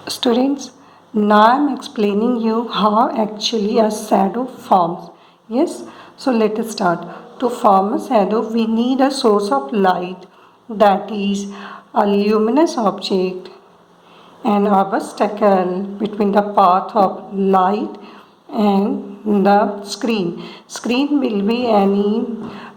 Students, now I am explaining you how actually a shadow forms. Yes, so let us start. To form a shadow, we need a source of light, that is a luminous object, an obstacle between the path of light and the screen. Screen will be any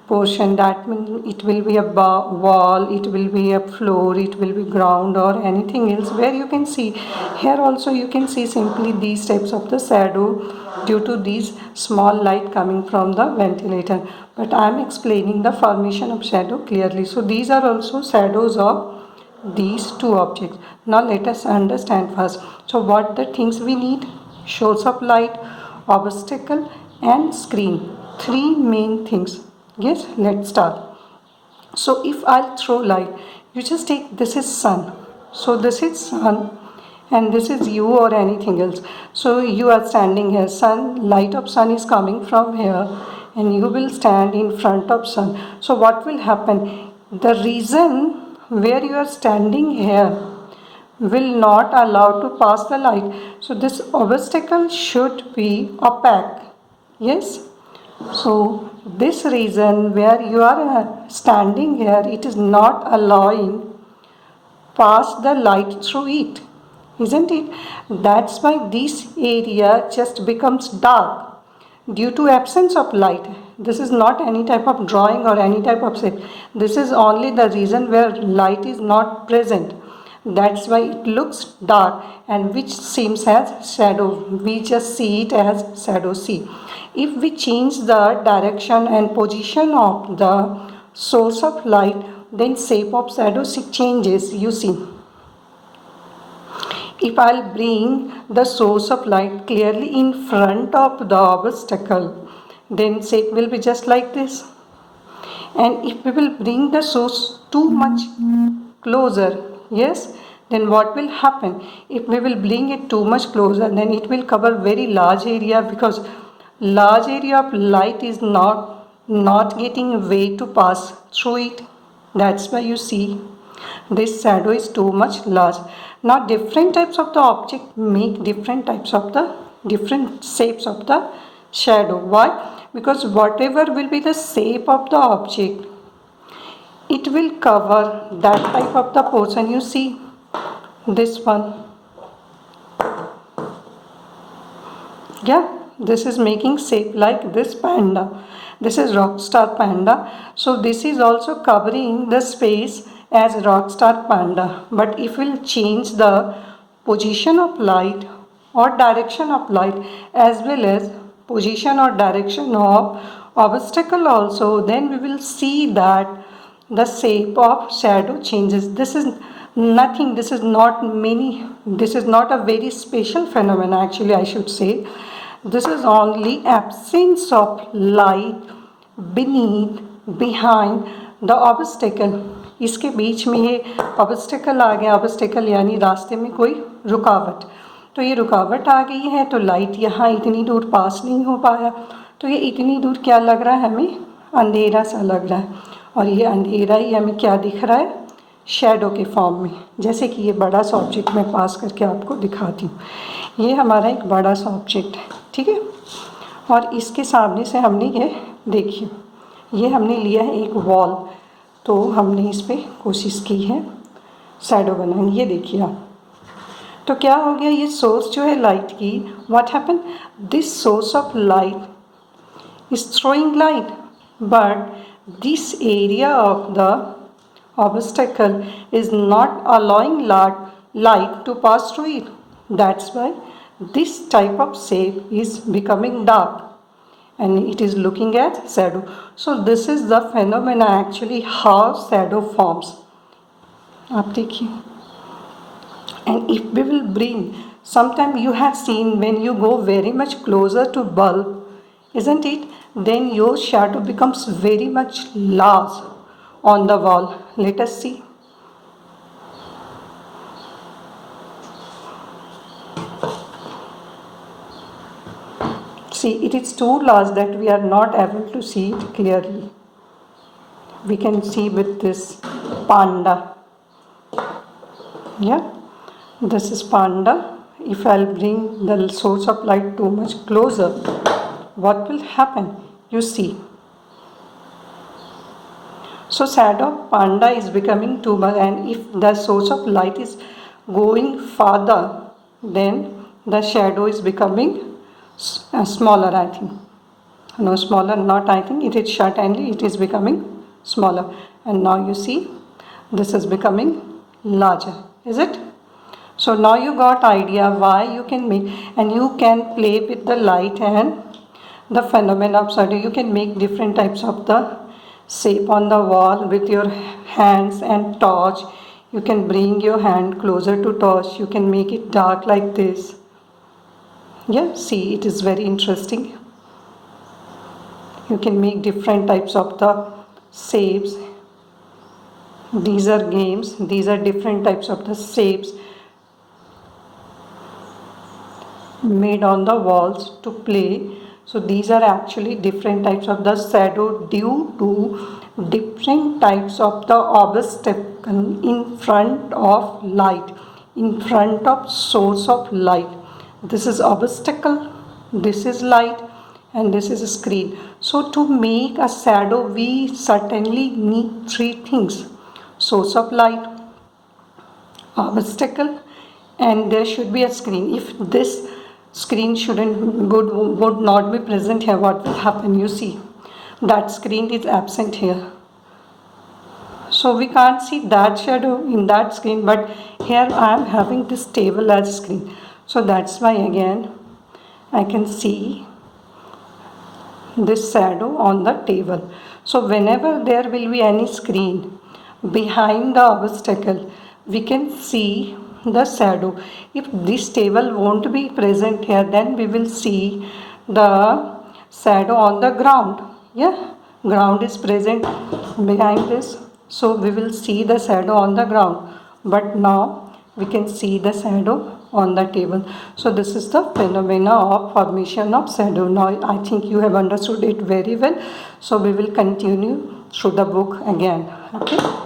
portion, that means it will be a wall, it will be a floor, it will be ground or anything else where you can see. Here also you can see simply these types of the shadow due to these small light coming from the ventilator. But I am explaining the formation of shadow clearly. So these are also shadows of these two objects. Now let us understand first. So what the things we need? Source of light, obstacle and screen. Three main things. Yes, let's start. So if I'll throw light, you just take, this is sun. So this is sun and this is you or anything else. So you are standing here, sun, light of sun is coming from here and you will stand in front of sun. So what will happen? The reason where you are standing here will not allow to pass the light. So this obstacle should be opaque. Yes. So this reason where you are standing here, it is not allowing pass the light through it, isn't it? That's why this area just becomes dark due to absence of light. This is not any type of drawing or any type of shape. This is only the reason where light is not present. That's why it looks dark and which seems as shadow. We just see it as shadow. See, if we change the direction and position of the source of light, then shape of shadow changes. You see, if I'll bring the source of light clearly in front of the obstacle, then shape will be just like this. And if we will bring the source too much closer, yes, then what will happen? If we will bring it too much closer, then it will cover very large area, because large area of light is not getting way to pass through it. That's why you see this shadow is too much large. Now different types of the object make different types of the different shapes of the shadow. Why? Because whatever will be the shape of the object, it will cover that type of the portion. You see this one. Yeah, this is making shape like this panda. This is Rockstar Panda. So this is also covering the space as Rockstar Panda. But if we'll change the position of light or direction of light as well as position or direction of obstacle also, then we will see that the shape of shadow changes. This is nothing, this is not a very special phenomenon, actually I should say. This is only absence of light beneath, behind the obstacle. इसके बीच में ये obstacle आ गया. obstacle यानी रास्ते में कोई रुकावट. तो ये रुकावट आ गई है तो लाइट यहाँ इतनी दूर पास नहीं हो पाया. तो ये इतनी दूर क्या लग रहा है हमें? अंधेरा सा लग रहा है. और ये अंधेरा ही हमें क्या दिख रहा है? शेडो के फॉर्म में. जैसे कि ये बड़ा सा ऑब्जेक्ट मैं पास करके आपको दिखाती हूँ. ये हमारा एक बड़ा सा ऑब्जेक्ट है, ठीक है. और इसके सामने से हमने ये देखिए, ये हमने लिया है एक वॉल. तो हमने इस पर कोशिश की है शैडो बनाने. ये देखिए आप. तो क्या हो गया? ये सोर्स जो है लाइट की, what happen? This source of light is throwing light, but this area of the obstacle is not allowing light to pass through it. That's why this type of shape is becoming dark and it is looking at shadow. So this is the phenomena actually how shadow forms. आप देखिए. And if we will bring, sometime you have seen when you go very much closer to bulb, isn't it? Then your shadow becomes very much large on the wall. Let us see. See, it is too large that we are not able to see it clearly. We can see with this panda. Yeah. This is panda. If I'll bring the source of light too much closer, what will happen? You see. So shadow of panda is becoming too much, and if the source of light is going farther, then the shadow is becoming smaller, I think. No, smaller, not I think. It is short and it is becoming smaller. And now you see, this is becoming larger, is it? So now you got idea why you can make, and you can play with the light and the phenomena of shadow. You can make different types of the shape on the wall with your hands and torch. You can bring your hand closer to torch. You can make it dark like this. Yeah, see, it is very interesting. You can make different types of the shapes. These are games. These are different types of the shapes made on the walls to play. So these are actually different types of the shadow due to different types of the obstacle in front of light, in front of source of light. This is obstacle, this is light, and this is a screen. So to make a shadow, we certainly need three things: source of light, obstacle, and there should be a screen. If this screen would not be present here, what will happen? You see, that screen is absent here, so we can't see that shadow in that screen, but here I am having this table as screen, so that's why again I can see this shadow on the table. So whenever there will be any screen behind the obstacle, we can see the shadow. If this table won't be present here, then we will see the shadow on the ground. Yeah, ground is present behind this, so we will see the shadow on the ground, but now we can see the shadow on the table. So this is the phenomena of formation of shadow. Now I think you have understood it very well, so we will continue through the book again. Okay.